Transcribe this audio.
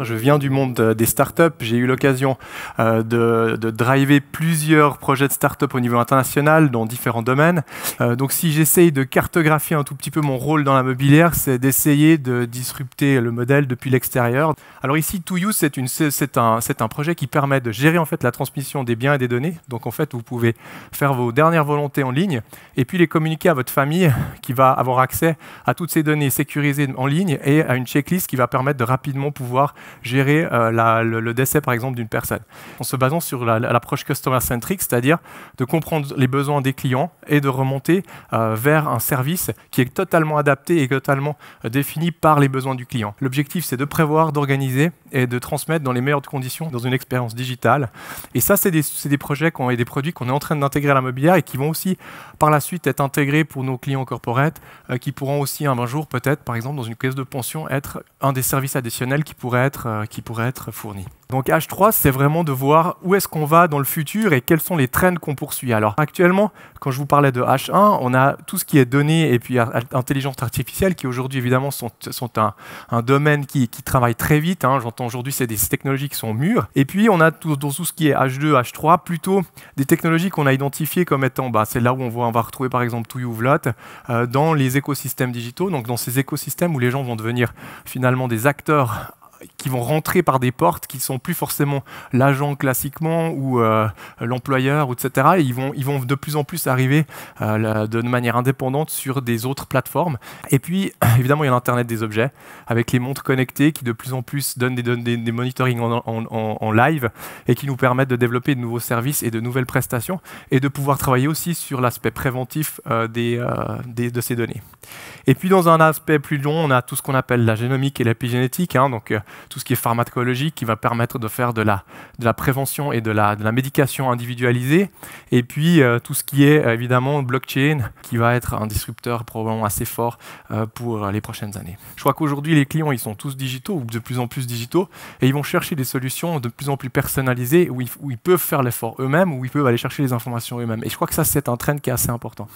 Je viens du monde des startups. J'ai eu l'occasion de driver plusieurs projets de startups au niveau international dans différents domaines. Donc si j'essaye de cartographier un tout petit peu mon rôle dans la mobilière, c'est d'essayer de disrupter le modèle depuis l'extérieur. Alors ici, ToYou, c'est un projet qui permet de gérer en fait la transmission des biens et des données. Donc en fait, vous pouvez faire vos dernières volontés en ligne et puis les communiquer à votre famille qui va avoir accès à toutes ces données sécurisées en ligne et à une checklist qui va permettre de rapidement pouvoir gérer le décès par exemple d'une personne. En se basant sur l'approche customer-centric, c'est-à-dire de comprendre les besoins des clients et de remonter vers un service qui est totalement adapté et totalement défini par les besoins du client. L'objectif, c'est de prévoir, d'organiser et de transmettre dans les meilleures conditions dans une expérience digitale. Et ça, c'est des projets et des produits qu'on est en train d'intégrer à la mobilière et qui vont aussi par la suite être intégrés pour nos clients corporate, qui pourront aussi un jour peut-être, par exemple, dans une caisse de pension, être un des services additionnels qui pourrait être fourni. Donc H3, c'est vraiment de voir où est-ce qu'on va dans le futur et quels sont les trends qu'on poursuit. Alors actuellement, quand je vous parlais de H1, on a tout ce qui est données et puis intelligence artificielle qui aujourd'hui évidemment sont un domaine qui travaille très vite. Hein. J'entends aujourd'hui c'est des technologies qui sont mûres. Et puis on a dans tout ce qui est H2, H3, plutôt des technologies qu'on a identifiées comme étant, c'est là où on va retrouver par exemple ToYou Vlot dans les écosystèmes digitaux, donc dans ces écosystèmes où les gens vont devenir finalement des acteurs qui vont rentrer par des portes qui ne sont plus forcément l'agent classiquement ou l'employeur, etc. Et ils vont de plus en plus arriver de manière indépendante sur des autres plateformes. Et puis, évidemment, il y a l'Internet des objets, avec les montres connectées qui de plus en plus donnent des monitoring en live et qui nous permettent de développer de nouveaux services et de nouvelles prestations et de pouvoir travailler aussi sur l'aspect préventif de ces données. Et puis, dans un aspect plus long, on a tout ce qu'on appelle la génomique et l'épigénétique, hein, donc tout ce qui est pharmacologique qui va permettre de faire de la prévention et de la médication individualisée. Et puis tout ce qui est évidemment blockchain qui va être un disrupteur probablement assez fort pour les prochaines années. Je crois qu'aujourd'hui les clients ils sont tous digitaux ou de plus en plus digitaux et ils vont chercher des solutions de plus en plus personnalisées où ils peuvent faire l'effort eux-mêmes, où ils peuvent aller chercher les informations eux-mêmes. Et je crois que ça c'est un trend qui est assez important.